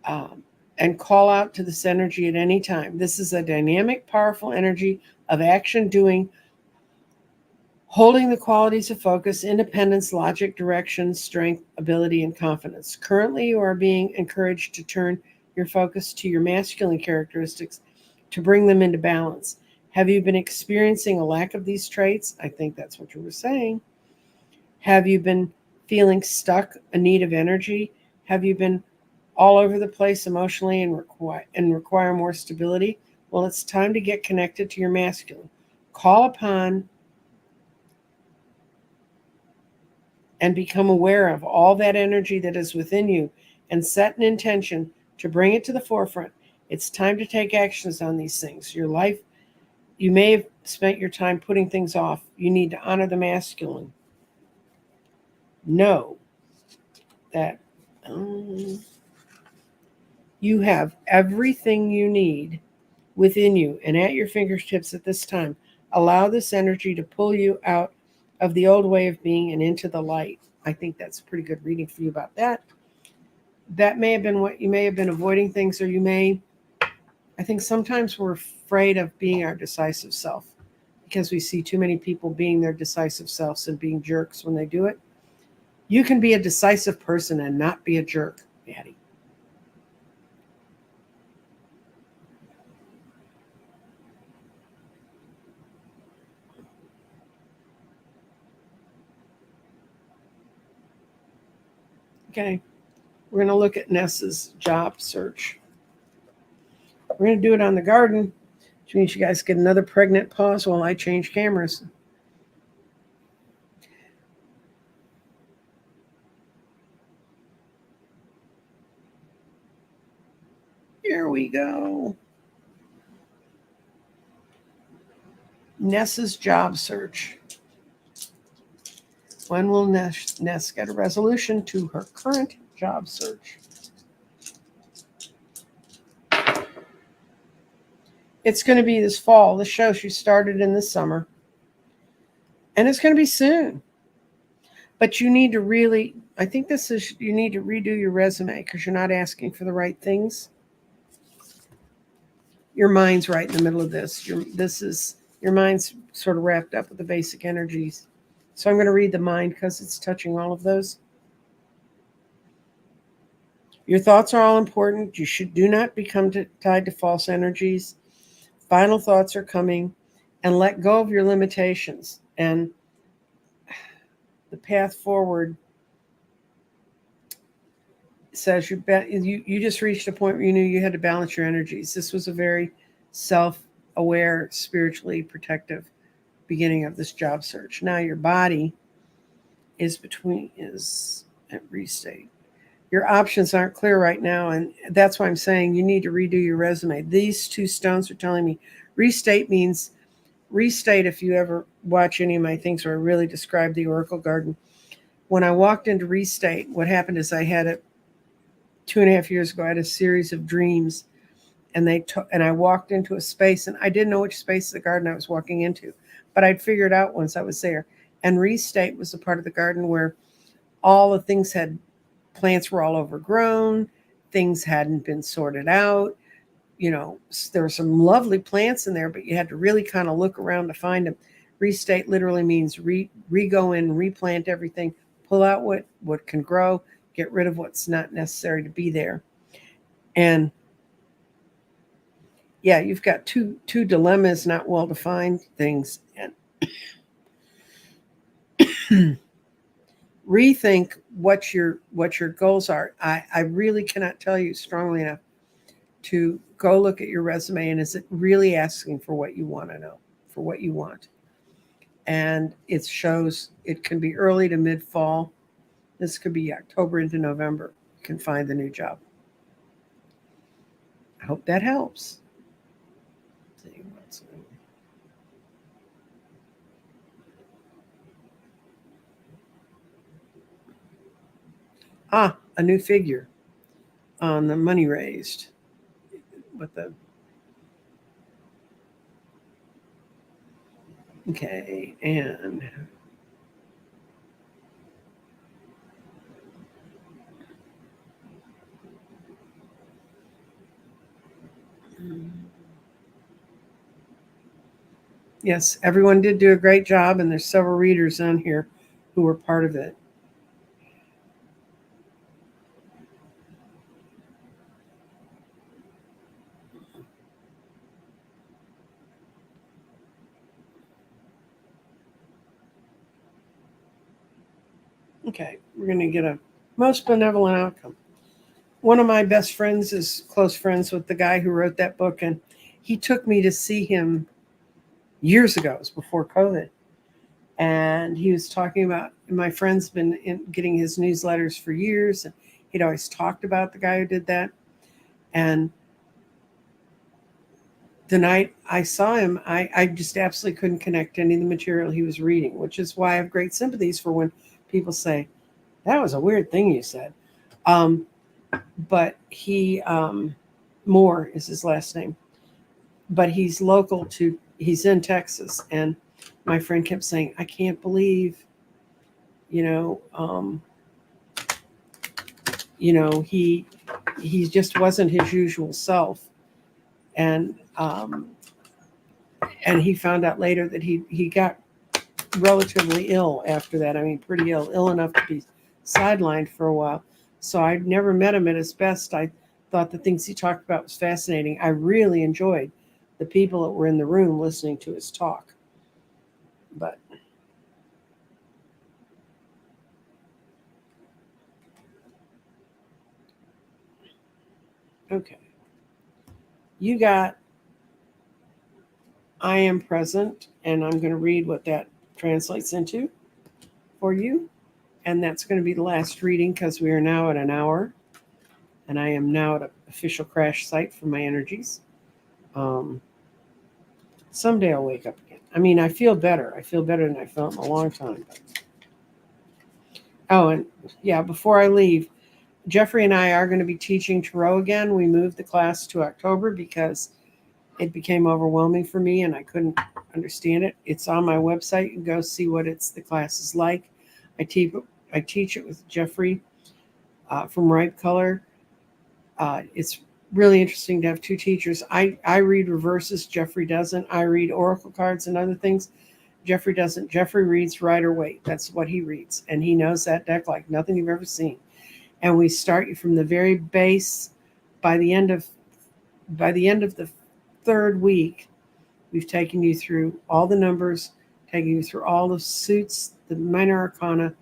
and call out to this energy at any time. This is a dynamic, powerful energy of action, doing, holding the qualities of focus, independence, logic, direction, strength, ability, and confidence. Currently, you are being encouraged to turn your focus to your masculine characteristics to bring them into balance. Have you been experiencing a lack of these traits? I think that's what you were saying. Have you been feeling stuck, a need of energy? Have you been all over the place emotionally and require more stability? Well, it's time to get connected to your masculine. Call upon and become aware of all that energy that is within you and set an intention to bring it to the forefront. It's time to take actions on these things. Your life, you may have spent your time putting things off. You need to honor the masculine. Know that you have everything you need within you and at your fingertips at this time. Allow this energy to pull you out of the old way of being and into the light. I think that's a pretty good reading for you about that. That may have been what you may have been avoiding things, or I think sometimes we're afraid of being our decisive self because we see too many people being their decisive selves and being jerks when they do it. You can be a decisive person and not be a jerk, Maddie. Okay, we're going to look at Nessa's job search. We're going to do it on the garden, which means you guys get another pregnant pause while I change cameras. Here we go. Nessa's job search. When will Ness get a resolution to her current job search? It's going to be this fall. The show she started in the summer. And it's going to be soon. But you need to really, I think you need to redo your resume because you're not asking for the right things. Your mind's right in the middle of this. Your mind's sort of wrapped up with the basic energies. So I'm going to read the mind because it's touching all of those. Your thoughts are all important. You should do not become tied to false energies. Final thoughts are coming, and let go of your limitations. And the path forward says you just reached a point where you knew you had to balance your energies. This was a very self-aware, spiritually protective beginning of this job search. Now your body is at restate. Your options aren't clear right now, and that's why I'm saying you need to redo your resume. These two stones are telling me restate means restate. If you ever watch any of my things where I really describe the Oracle Garden, when I walked into restate, what happened is I had it 2.5 years ago. I had a series of dreams, and and I walked into a space, and I didn't know which space of the garden I was walking into, but I'd figured out once I was there. And restate was the part of the garden where all the things had plants were all overgrown, things hadn't been sorted out. You know, there were some lovely plants in there, but you had to really kind of look around to find them. Restate literally means go in, replant everything, pull out what can grow, get rid of what's not necessary to be there. And yeah, you've got two dilemmas, not well defined things. And rethink what your goals are. I really cannot tell you strongly enough to go look at your resume, and is it really asking for what you want to know, for what you want? And it shows it can be early to mid fall. This could be October into November. You can find the new job. I hope that helps. A new figure on the money raised with the okay. And yes, everyone did do a great job, and there's several readers on here who were part of it. Okay, we're going to get a most benevolent outcome. One of my best friends is close friends with the guy who wrote that book, and he took me to see him years ago. It was before COVID. And he was talking about my friend's been getting his newsletters for years, and he'd always talked about the guy who did that. And the night I saw him, I just absolutely couldn't connect to any of the material he was reading, which is why I have great sympathies for when people say, that was a weird thing you said. But he, Moore is his last name, but he's he's in Texas. And my friend kept saying, I can't believe, you know, he just wasn't his usual self. And he found out later that he got relatively ill after that. I mean, pretty ill enough to be sidelined for a while. So I never met him at his best. I thought the things he talked about was fascinating. I really enjoyed the people that were in the room listening to his talk. But okay. You got I am present, and I'm going to read what that translates into for you. And that's going to be the last reading because we are now at an hour, and I am now at an official crash site for my energies. Someday I'll wake up again. I mean, I feel better. I feel better than I felt in a long time. Oh, and yeah, before I leave, Jeffrey and I are going to be teaching Tarot again. We moved the class to October because it became overwhelming for me and I couldn't understand it. It's on my website. You can go see what the class is like. I teach it with Jeffrey from Ripe Color. It's really interesting to have two teachers. I read reverses. Jeffrey doesn't. I read oracle cards and other things. Jeffrey doesn't. Jeffrey reads Rider Waite. That's what he reads. And he knows that deck like nothing you've ever seen. and we start you from the very base. By the end of the third week, we've taken you through all the numbers, taken you through all the suits, the minor arcana,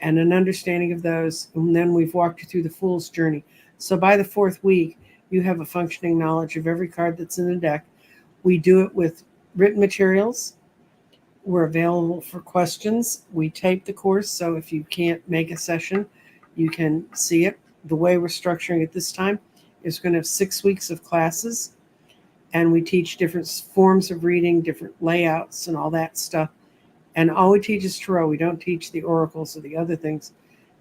and an understanding of those. And then we've walked you through the fool's journey. So by the fourth week, you have a functioning knowledge of every card that's in the deck. We do it with written materials. We're available for questions. We tape the course, so if you can't make a session, you can see it. The way we're structuring it this time is going to have 6 weeks of classes, and we teach different forms of reading, different layouts, and all that stuff. And all we teach is tarot. We don't teach the oracles or the other things.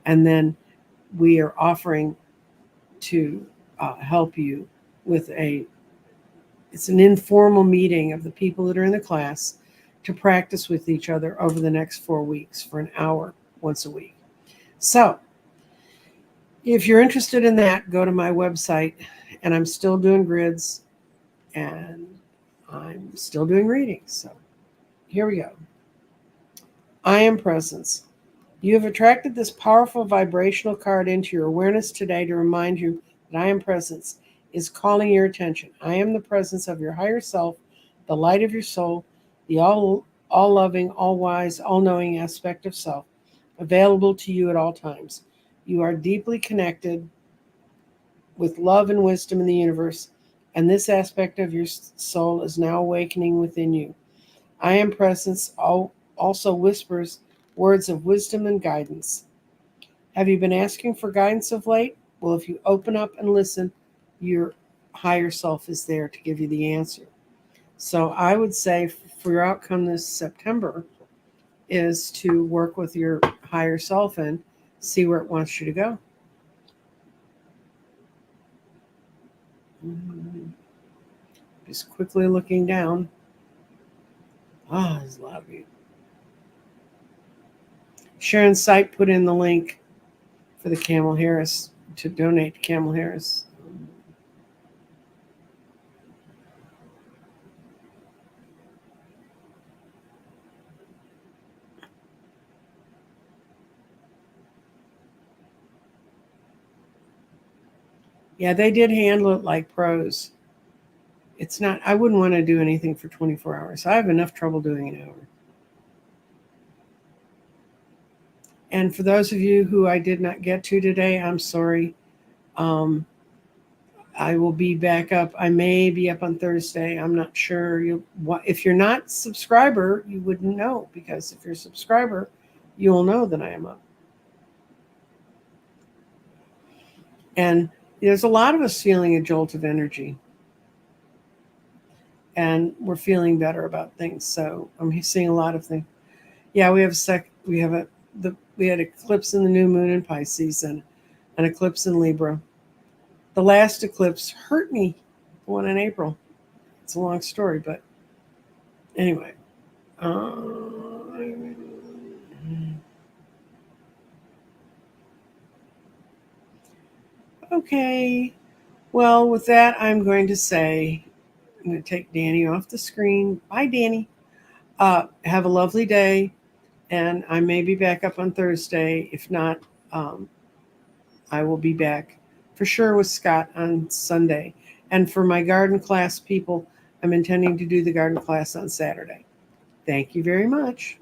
And then we are offering to help you with it's an informal meeting of the people that are in the class to practice with each other over the next 4 weeks for an hour once a week. So if you're interested in that, go to my website, and I'm still doing grids and I'm still doing readings. So here we go. I am presence. You have attracted this powerful vibrational card into your awareness today to remind you that I am presence is calling your attention. I am the presence of your higher self, the light of your soul, the all-loving, all-wise, all-knowing aspect of self, available to you at all times. You are deeply connected with love and wisdom in the universe, and this aspect of your soul is now awakening within you. I am presence also whispers words of wisdom and guidance. Have you been asking for guidance of late? Well, if you open up and listen, your higher self is there to give you the answer. So I would say for your outcome this September is to work with your higher self and see where it wants you to go. Just quickly looking down. There's a lot of you. Sharon Sight put in the link for the Camel Harris to donate to Camel Harris. Yeah, they did handle it like pros. It's not, I wouldn't want to do anything for 24 hours. I have enough trouble doing an hour. And for those of you who I did not get to today, I'm sorry. I will be back up. I may be up on Thursday. I'm not sure. If you're not a subscriber, you wouldn't know, because if you're a subscriber, you'll know that I am up. And there's a lot of us feeling a jolt of energy, and we're feeling better about things. So I'm seeing a lot of things. Yeah, we had eclipse in the new moon in Pisces and an eclipse in Libra. The last eclipse hurt me, the one in April. It's a long story, but anyway. Okay. Well, with that, I'm going to say, I'm going to take Danny off the screen. Bye, Danny. Have a lovely day, and I may be back up on Thursday. If not, I will be back for sure with Scott on Sunday. And for my garden class people, I'm intending to do the garden class on Saturday. Thank you very much.